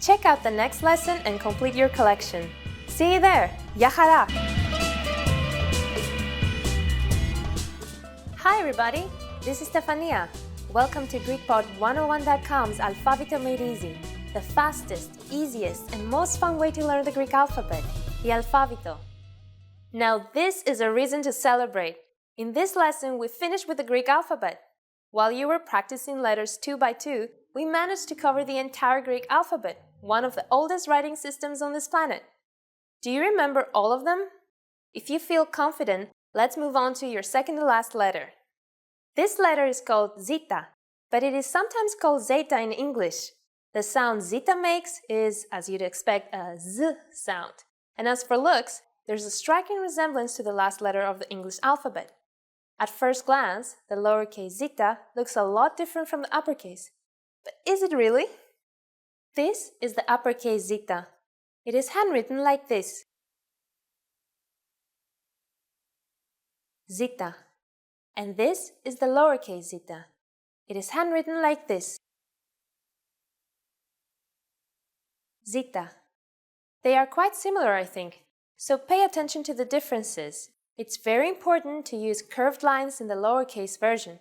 Check out the next lesson and complete your collection. See you there! Yahara! Hi everybody! This is Stefania. Welcome to GreekPod101.com's Alphabeto Made Easy, the fastest, easiest, and most fun way to learn the Greek alphabet, the Alphabeto. Now this is a reason to celebrate. In this lesson, we finished with the Greek alphabet. While you were practicing letters 2 by 2, we managed to cover the entire Greek alphabet, one of the oldest writing systems on this planet. Do you remember all of them? If you feel confident, let's move on to your second to last letter. This letter is called zeta, but it is sometimes called zeta in English. The sound zeta makes is, as you'd expect, a z sound. And as for looks, there's a striking resemblance to the last letter of the English alphabet. At first glance, the lowercase zeta looks a lot different from the uppercase. But is it really? This is the uppercase zeta. It is handwritten like this. Zeta. And this is the lowercase zeta. It is handwritten like this. Zeta. They are quite similar, I think, so pay attention to the differences. It's very important to use curved lines in the lowercase version.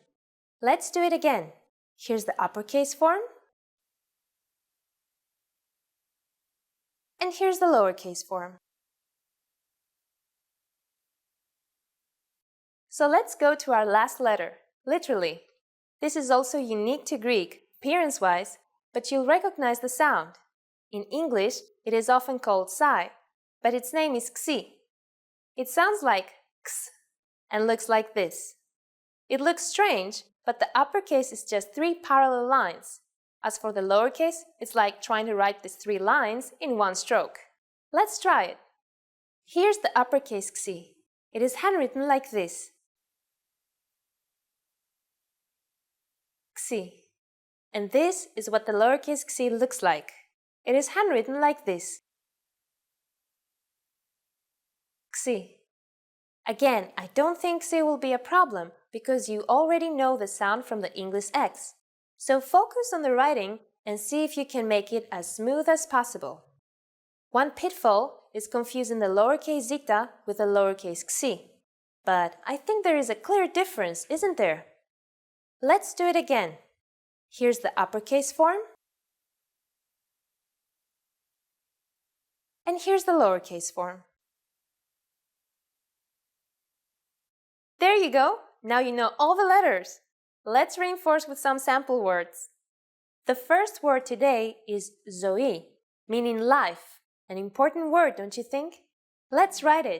Let's do it again. Here's the uppercase form. And here's the lowercase form. So let's go to our last letter, literally. This is also unique to Greek, appearance-wise, but you'll recognize the sound. In English, it is often called psi, but its name is xi. It sounds like x and looks like this. It looks strange, but the uppercase is just 3 parallel lines. As for the lowercase, it's like trying to write these 3 lines in one stroke. Let's try it. Here's the uppercase xi. It is handwritten like this. Xi. And this is what the lowercase xi looks like. It is handwritten like this. Xi. Again, I don't think xi will be a problem because you already know the sound from the English X. So focus on the writing and see if you can make it as smooth as possible. One pitfall is confusing the lowercase zeta with the lowercase xi. But I think there is a clear difference, isn't there? Let's do it again. Here's the uppercase form. And here's the lowercase form. There you go! Now you know all the letters. Let's reinforce with some sample words. The first word today is zoe, meaning life. An important word, don't you think? Let's write it.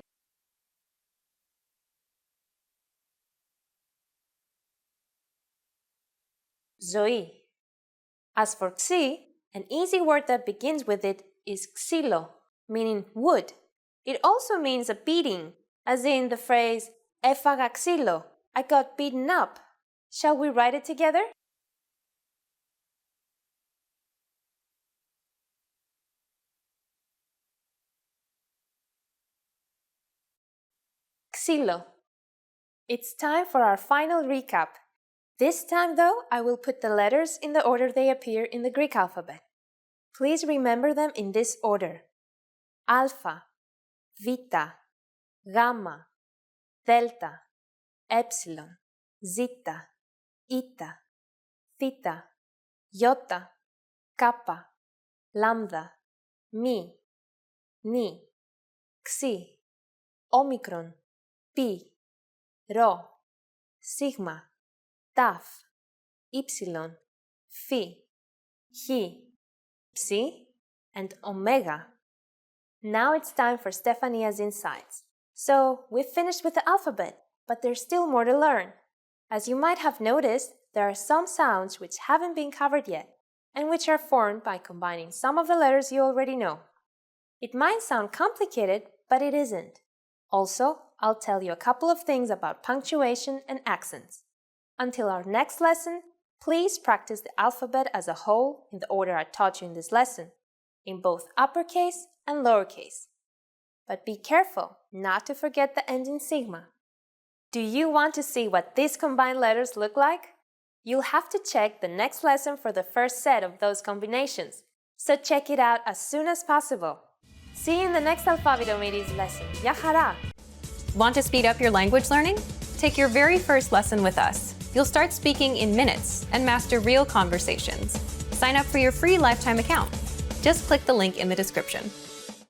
Zoe. As for xi, an easy word that begins with it is xilo, meaning wood. It also means a beating, as in the phrase έφαγα ξύλο, I got beaten up. Shall we write it together? Xylo. It's time for our final recap. This time, though, I will put the letters in the order they appear in the Greek alphabet. Please remember them in this order. Alpha, Vita, Gamma, Delta, Epsilon, Zeta, Eta, Theta, Iota, Kappa, Lambda, Mi, Ni, Xi, Omicron, Pi, Rho, Sigma, Taf, Ypsilon, Phi, Chi, Psi, and Omega. Now it's time for Stefania's insights. So, we've finished with the alphabet, but there's still more to learn. As you might have noticed, there are some sounds which haven't been covered yet, and which are formed by combining some of the letters you already know. It might sound complicated, but it isn't. Also, I'll tell you a couple of things about punctuation and accents. Until our next lesson, Please practice the alphabet as a whole in the order I taught you in this lesson, in both uppercase and lowercase. But be careful not to forget the ending sigma. Do you want to see what these combined letters look like? You'll have to check the next lesson for the first set of those combinations, so check it out as soon as possible. See you in the next Alphabeto Mateezy lesson. Ya hará! Want to speed up your language learning? Take your very first lesson with us. You'll start speaking in minutes and master real conversations. Sign up for your free lifetime account. Just click the link in the description.